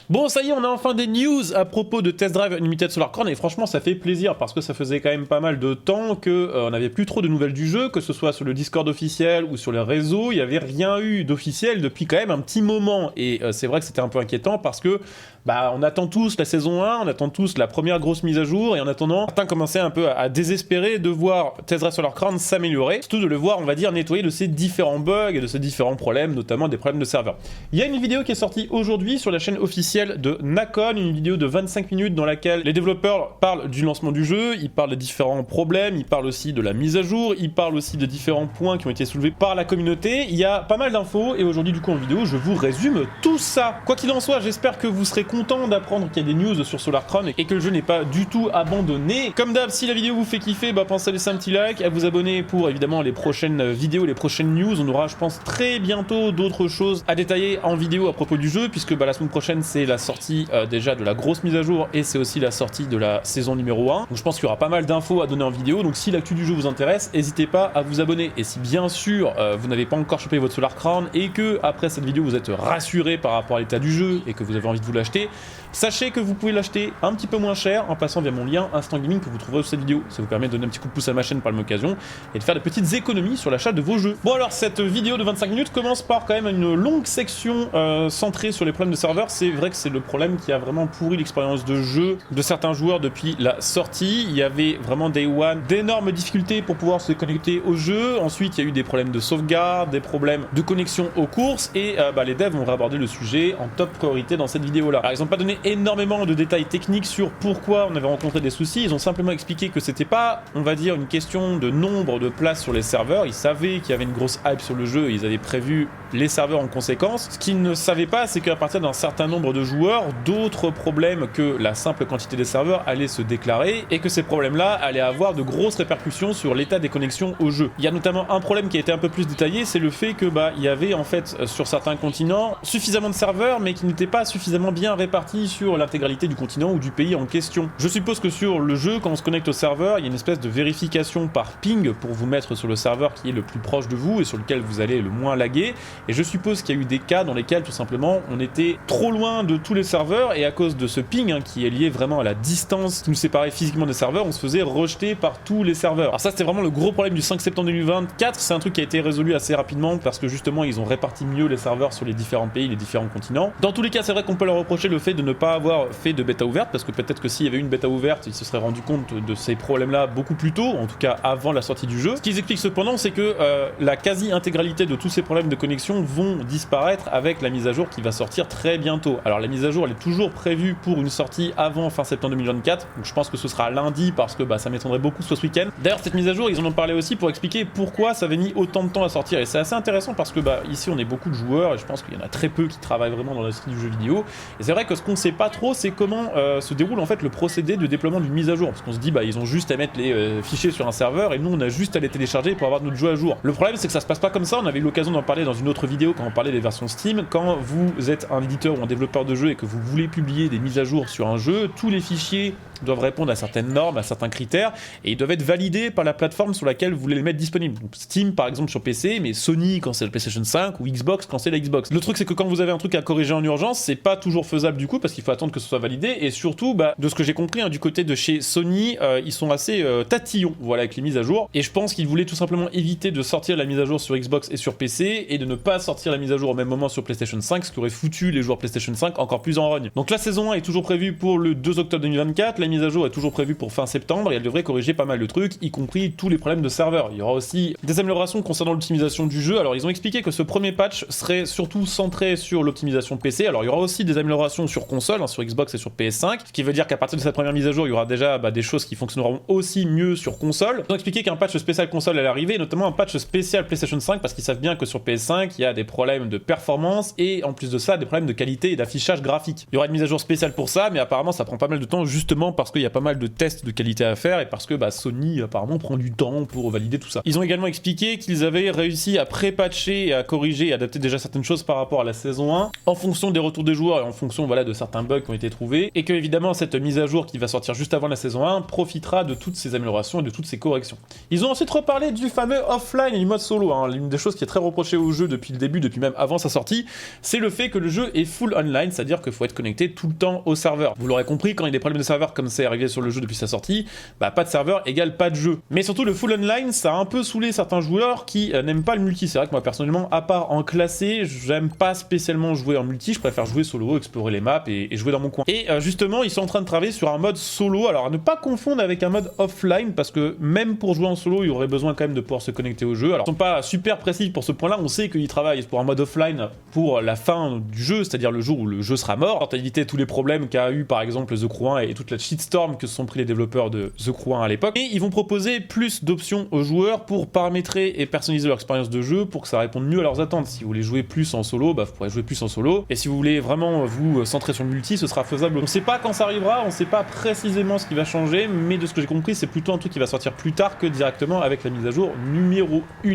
Bon, ça y est, on a enfin des news à propos de Test Drive Unlimited Solar Crown, et franchement ça fait plaisir parce que ça faisait quand même pas mal de temps que on n'avait plus trop de nouvelles du jeu, que ce soit sur le Discord officiel ou sur les réseaux, il n'y avait rien eu d'officiel depuis quand même un petit moment, et c'est vrai que c'était un peu inquiétant parce que on attend tous la saison 1, on attend tous la première grosse mise à jour, et en attendant, certains commençaient un peu à désespérer de voir Test Drive Solar Crown s'améliorer, surtout de le voir, on va dire, nettoyer de ses différents bugs et de ses différents problèmes, notamment des problèmes de serveur. Il y a une vidéo qui est sortie aujourd'hui sur la chaîne officielle de Nacon, une vidéo de 25 minutes dans laquelle les développeurs parlent du lancement du jeu, ils parlent des différents problèmes, ils parlent aussi de la mise à jour, ils parlent aussi de différents points qui ont été soulevés par la communauté. Il y a pas mal d'infos et aujourd'hui du coup en vidéo je vous résume tout ça. Quoi qu'il en soit, j'espère que vous serez content d'apprendre qu'il y a des news sur Solar Crown et que le jeu n'est pas du tout abandonné. Comme d'hab, si la vidéo vous fait kiffer, pensez à laisser un petit like, à vous abonner pour évidemment les prochaines vidéos, les prochaines news. On aura je pense très bientôt d'autres choses à détailler en vidéo à propos du jeu, puisque la semaine prochaine c'est la sortie déjà de la grosse mise à jour et c'est aussi la sortie de la saison numéro 1. Donc je pense qu'il y aura pas mal d'infos à donner en vidéo, donc si l'actu du jeu vous intéresse, n'hésitez pas à vous abonner. Et si bien sûr vous n'avez pas encore chopé votre Solar Crown et que après cette vidéo vous êtes rassuré par rapport à l'état du jeu et que vous avez envie de vous l'acheter, sachez que vous pouvez l'acheter un petit peu moins cher en passant via mon lien Instant Gaming que vous trouverez sous cette vidéo. Ça vous permet de donner un petit coup de pouce à ma chaîne par la même occasion et de faire des petites économies sur l'achat de vos jeux. Bon alors cette vidéo de 25 minutes commence par quand même une longue section centrée sur les problèmes de serveur. C'est vrai que c'est le problème qui a vraiment pourri l'expérience de jeu de certains joueurs depuis la sortie. Il y avait vraiment Day One d'énormes difficultés pour pouvoir se connecter au jeu. Ensuite il y a eu des problèmes de sauvegarde, des problèmes de connexion aux courses et les devs vont aborder le sujet en top priorité dans cette vidéo là. Alors ils n'ont pas donné énormément de détails techniques sur pourquoi on avait rencontré des soucis, ils ont simplement expliqué que c'était pas, on va dire, une question de nombre de places sur les serveurs. Ils savaient qu'il y avait une grosse hype sur le jeu et ils avaient prévu les serveurs en conséquence. Ce qu'ils ne savaient pas, c'est qu'à partir d'un certain nombre de joueurs, d'autres problèmes que la simple quantité des serveurs allaient se déclarer et que ces problèmes-là allaient avoir de grosses répercussions sur l'état des connexions au jeu. Il y a notamment un problème qui a été un peu plus détaillé, c'est le fait que il y avait en fait sur certains continents suffisamment de serveurs mais qui n'étaient pas suffisamment bien répartis sur l'intégralité du continent ou du pays en question. Je suppose que sur le jeu, quand on se connecte au serveur, il y a une espèce de vérification par ping pour vous mettre sur le serveur qui est le plus proche de vous et sur lequel vous allez le moins laguer. Et je suppose qu'il y a eu des cas dans lesquels tout simplement on était trop loin de tous les serveurs et à cause de ce ping qui est lié vraiment à la distance qui nous séparait physiquement des serveurs, on se faisait rejeter par tous les serveurs. Alors ça c'était vraiment le gros problème du 5 septembre 2024, c'est un truc qui a été résolu assez rapidement parce que justement ils ont réparti mieux les serveurs sur les différents pays, les différents continents. Dans tous les cas c'est vrai qu'on peut leur reprocher le fait de ne pas avoir fait de bêta ouverte parce que peut-être que s'il y avait eu une bêta ouverte ils se seraient rendu compte de ces problèmes là beaucoup plus tôt, en tout cas avant la sortie du jeu. Ce qu'ils expliquent cependant c'est que la quasi-intégralité de tous ces problèmes de connexion vont disparaître avec la mise à jour qui va sortir très bientôt. Alors la mise à jour elle est toujours prévue pour une sortie avant fin septembre 2024, donc je pense que ce sera lundi parce que ça m'étonnerait beaucoup ce week-end. D'ailleurs cette mise à jour ils en ont parlé aussi pour expliquer pourquoi ça avait mis autant de temps à sortir et c'est assez intéressant parce que ici on est beaucoup de joueurs et je pense qu'il y en a très peu qui travaillent vraiment dans l'industrie du jeu vidéo et c'est vrai que ce qu'on sait pas trop c'est comment se déroule en fait le procédé de déploiement d'une mise à jour parce qu'on se dit ils ont juste à mettre les fichiers sur un serveur et nous on a juste à les télécharger pour avoir notre jeu à jour. Le problème c'est que ça se passe pas comme ça, on avait eu l'occasion d'en parler dans une autre vidéo quand on parlait des versions Steam. Quand vous êtes un éditeur ou un développeur de jeu et que vous voulez publier des mises à jour sur un jeu, tous les fichiers doivent répondre à certaines normes, à certains critères et ils doivent être validés par la plateforme sur laquelle vous voulez les mettre disponibles. Donc Steam par exemple sur PC, mais Sony quand c'est la PlayStation 5 ou Xbox quand c'est la Xbox. Le truc c'est que quand vous avez un truc à corriger en urgence, c'est pas toujours faisable du coup parce qu'il faut attendre que ce soit validé et surtout de ce que j'ai compris du côté de chez Sony, ils sont assez tatillons avec les mises à jour et je pense qu'ils voulaient tout simplement éviter de sortir la mise à jour sur Xbox et sur PC et de ne pas sortir la mise à jour au même moment sur PlayStation 5, ce qui aurait foutu les joueurs PlayStation 5 encore plus en rogne. Donc la saison 1 est toujours prévue pour le 2 octobre 2024, la mise à jour est toujours prévue pour fin septembre et elle devrait corriger pas mal de trucs, y compris tous les problèmes de serveur. Il y aura aussi des améliorations concernant l'optimisation du jeu. Alors ils ont expliqué que ce premier patch serait surtout centré sur l'optimisation PC. Alors il y aura aussi des améliorations sur console, sur Xbox et sur PS5, ce qui veut dire qu'à partir de cette première mise à jour, il y aura déjà des choses qui fonctionneront aussi mieux sur console. Ils ont expliqué qu'un patch spécial console allait arriver, notamment un patch spécial PlayStation 5 parce qu'ils savent bien que sur PS5 il y a des problèmes de performance et en plus de ça des problèmes de qualité et d'affichage graphique. Il y aura une mise à jour spéciale pour ça, mais apparemment ça prend pas mal de temps justement parce qu'il y a pas mal de tests de qualité à faire et parce que Sony apparemment prend du temps pour valider tout ça. Ils ont également expliqué qu'ils avaient réussi à pré-patcher et à corriger et adapter déjà certaines choses par rapport à la saison 1 en fonction des retours des joueurs et en fonction de certains bugs qui ont été trouvés et que évidemment cette mise à jour qui va sortir juste avant la saison 1 profitera de toutes ces améliorations et de toutes ces corrections. Ils ont ensuite reparlé du fameux offline et du mode solo, l'une des choses qui est très reprochée au jeu depuis le début, depuis même avant sa sortie, c'est le fait que le jeu est full online, c'est-à-dire qu'il faut être connecté tout le temps au serveur. Vous l'aurez compris, quand il y a des problèmes de serveur comme c'est arrivé sur le jeu depuis sa sortie, bah pas de serveur égale pas de jeu. Mais surtout le full online, ça a un peu saoulé certains joueurs qui n'aiment pas le multi. C'est vrai que moi personnellement, à part en classé, j'aime pas spécialement jouer en multi, je préfère jouer solo, explorer les maps et jouer dans mon coin. Et justement, ils sont en train de travailler sur un mode solo, alors à ne pas confondre avec un mode offline, parce que même pour jouer en solo, il y aurait besoin quand même de pouvoir se connecter au jeu. Alors ils sont pas super précis pour ce point-là, on sait qu'ils travaillent pour un mode offline pour la fin du jeu, c'est-à-dire le jour où le jeu sera mort, pour éviter tous les problèmes qu'a eu par exemple The Crew 1 et toute la shitstorm que se sont pris les développeurs de The Crew 1 à l'époque. Et ils vont proposer plus d'options aux joueurs pour paramétrer et personnaliser leur expérience de jeu pour que ça réponde mieux à leurs attentes. Si vous voulez jouer plus en solo, bah vous pourrez jouer plus en solo. Et si vous voulez vraiment vous centrer sur le multi, ce sera faisable. On sait pas quand ça arrivera, on sait pas précisément ce qui va changer, mais de ce que j'ai compris, c'est plutôt un truc qui va sortir plus tard que directement avec la mise à jour numéro 1.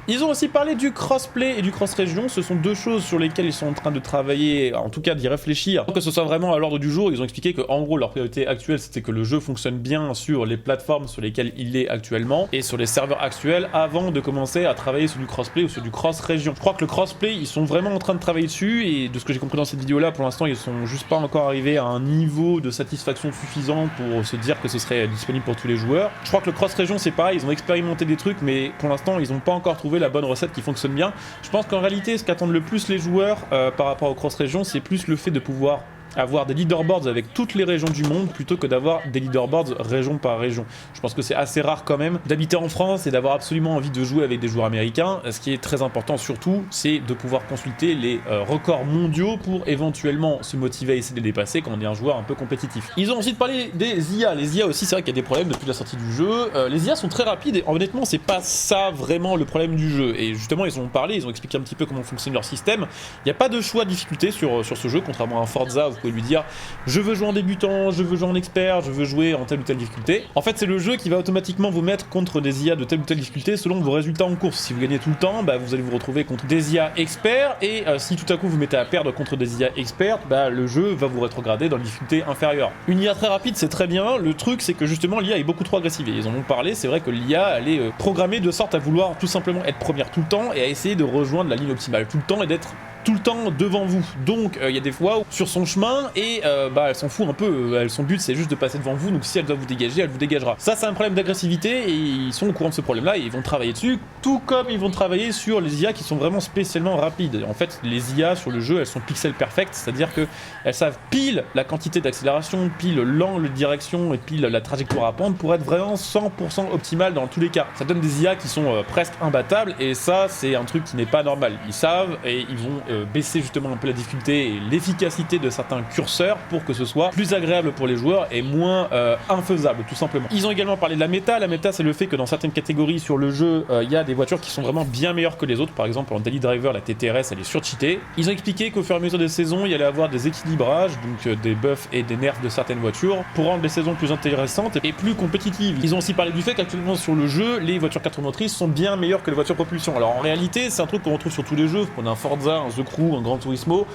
Ils ont aussi parlé du crossplay et du cross-région, ce sont deux choses sur lesquelles ils sont en train de travailler, en tout cas d'y réfléchir, pour que ce soit vraiment à l'ordre du jour. Ils ont expliqué que en gros leur priorité actuelle c'était que le jeu fonctionne bien sur les plateformes sur lesquelles il est actuellement et sur les serveurs actuels avant de commencer à travailler sur du crossplay ou sur du cross-région. Je crois que le crossplay, ils sont vraiment en train de travailler dessus et de ce que j'ai compris dans cette vidéo là, pour l'instant ils sont juste pas encore arrivés à un niveau de satisfaction suffisant pour se dire que ce serait disponible pour tous les joueurs. Je crois que le cross-région c'est pareil, ils ont expérimenté des trucs mais pour l'instant ils n'ont pas encore trouvé la bonne recette qui fonctionne bien. Je pense qu'en réalité ce qu'attendent le plus les joueurs par rapport au cross-région, c'est plus le fait de pouvoir avoir des leaderboards avec toutes les régions du monde plutôt que d'avoir des leaderboards région par région. Je pense que c'est assez rare quand même d'habiter en France et d'avoir absolument envie de jouer avec des joueurs américains. Ce qui est très important surtout, c'est de pouvoir consulter les records mondiaux pour éventuellement se motiver à essayer de les dépasser quand on est un joueur un peu compétitif. Ils ont aussi parlé des IA. Les IA aussi, c'est vrai qu'il y a des problèmes depuis la sortie du jeu. Les IA sont très rapides et honnêtement, c'est pas ça vraiment le problème du jeu. Et justement, ils ont parlé, ils ont expliqué un petit peu comment fonctionne leur système. Il n'y a pas de choix de difficulté sur ce jeu, contrairement à un Forza où vous pouvez lui dire je veux jouer en débutant, je veux jouer en expert, je veux jouer en telle ou telle difficulté. En fait c'est le jeu qui va automatiquement vous mettre contre des IA de telle ou telle difficulté selon vos résultats en course. Si vous gagnez tout le temps, bah, vous allez vous retrouver contre des IA experts et si tout à coup vous mettez à perdre contre des IA experts, bah, le jeu va vous rétrograder dans une difficulté inférieure. Une IA très rapide c'est très bien, le truc c'est que justement l'IA est beaucoup trop agressive et ils en ont parlé, c'est vrai que l'IA elle est programmée de sorte à vouloir tout simplement être première tout le temps et à essayer de rejoindre la ligne optimale tout le temps et d'être tout le temps devant vous. Donc il y a des fois où, sur son chemin et bah elle s'en fout un peu, son but c'est juste de passer devant vous, donc si elle doit vous dégager, elle vous dégagera. Ça c'est un problème d'agressivité et ils sont au courant de ce problème là et ils vont travailler dessus, tout comme ils vont travailler sur les IA qui sont vraiment spécialement rapides. En fait les IA sur le jeu elles sont pixel perfect, c'est-à-dire que elles savent pile la quantité d'accélération, pile l'angle de direction et pile la trajectoire à prendre pour être vraiment 100% optimale dans tous les cas. Ça donne des IA qui sont presque imbattables et ça c'est un truc qui n'est pas normal. Ils savent et ils vont baisser justement un peu la difficulté et l'efficacité de certains curseurs pour que ce soit plus agréable pour les joueurs et moins infaisable tout simplement. Ils ont également parlé de la méta. La méta c'est le fait que dans certaines catégories sur le jeu il y a des voitures qui sont vraiment bien meilleures que les autres. Par exemple en Daily Driver la TTRS elle est surcheatée. Ils ont expliqué qu'au fur et à mesure des saisons il y allait avoir des équilibrages, donc des buffs et des nerfs de certaines voitures pour rendre les saisons plus intéressantes et plus compétitives. Ils ont aussi parlé du fait qu'actuellement sur le jeu les voitures 4 roues motrices sont bien meilleures que les voitures propulsion. Alors en réalité c'est un truc qu'on retrouve sur tous les jeux, on a un Forza, un The Crew, un Gran Turismo,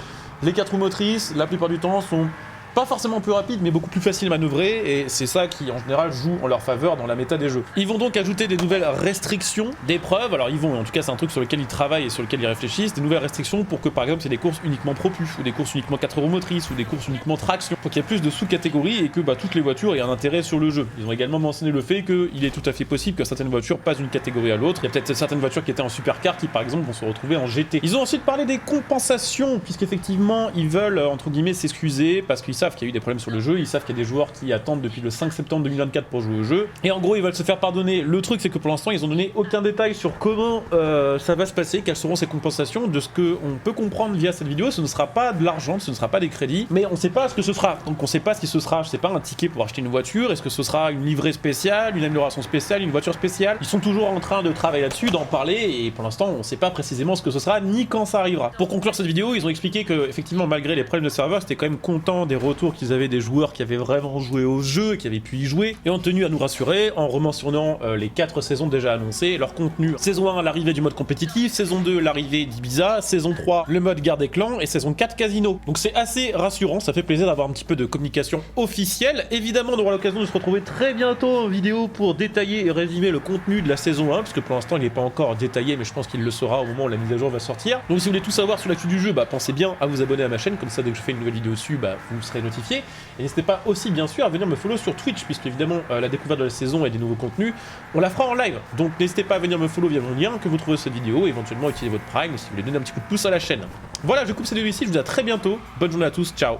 les 4 roues motrices la plupart du temps sont pas forcément plus rapide mais beaucoup plus facile à manœuvrer et c'est ça qui en général joue en leur faveur dans la méta des jeux. Ils vont donc ajouter des nouvelles restrictions d'épreuves, alors ils vont, en tout cas c'est un truc sur lequel ils travaillent et sur lequel ils réfléchissent, des nouvelles restrictions pour que par exemple c'est des courses uniquement propulsion ou des courses uniquement 4 roues motrices ou des courses uniquement traction, pour qu'il y ait plus de sous-catégories et que bah, toutes les voitures aient un intérêt sur le jeu. Ils ont également mentionné le fait qu'il est tout à fait possible que certaines voitures passent d'une catégorie à l'autre, il y a peut-être certaines voitures qui étaient en supercar qui par exemple vont se retrouver en GT. Ils ont ensuite parlé des compensations puisqu'effectivement ils veulent entre guillemets s'excuser parce qu'ils savent qu'il y a eu des problèmes sur le jeu, ils savent qu'il y a des joueurs qui attendent depuis le 5 septembre 2024 pour jouer au jeu et en gros ils veulent se faire pardonner. Le truc c'est que pour l'instant ils ont donné aucun détail sur comment ça va se passer, quelles seront ces compensations. De ce que on peut comprendre via cette vidéo, ce ne sera pas de l'argent, ce ne sera pas des crédits, mais on sait pas ce que ce sera, donc on sait pas ce qui ce sera. Je sais pas, un ticket pour acheter une voiture, est-ce que ce sera une livrée spéciale, une amélioration spéciale, une voiture spéciale. Ils sont toujours en train de travailler là-dessus, d'en parler et pour l'instant on sait pas précisément ce que ce sera ni quand ça arrivera. Pour conclure cette vidéo, ils ont expliqué que effectivement malgré les problèmes de serveur, c'était quand même content des retours qu'ils avaient des joueurs qui avaient vraiment joué au jeu, qui avaient pu y jouer, et ont tenu à nous rassurer en rementionnant les 4 saisons déjà annoncées, leur contenu. Saison 1, l'arrivée du mode compétitif, saison 2, l'arrivée d'Ibiza, saison 3, le mode guerre des clans, et saison 4, casino. Donc c'est assez rassurant, ça fait plaisir d'avoir un petit peu de communication officielle. Évidemment, on aura l'occasion de se retrouver très bientôt en vidéo pour détailler et résumer le contenu de la saison 1, parce que pour l'instant il n'est pas encore détaillé, mais je pense qu'il le sera au moment où la mise à jour va sortir. Donc si vous voulez tout savoir sur l'actu du jeu, pensez bien à vous abonner à ma chaîne, comme ça dès que je fais une nouvelle vidéo dessus, vous serez notifié. Et n'hésitez pas aussi bien sûr à venir me follow sur Twitch, puisque évidemment la découverte de la saison et des nouveaux contenus, on la fera en live. Donc n'hésitez pas à venir me follow via mon lien que vous trouvez cette vidéo, et éventuellement utiliser votre Prime si vous voulez donner un petit coup de pouce à la chaîne. Voilà, je coupe cette vidéo ici, je vous dis à très bientôt, bonne journée à tous, ciao.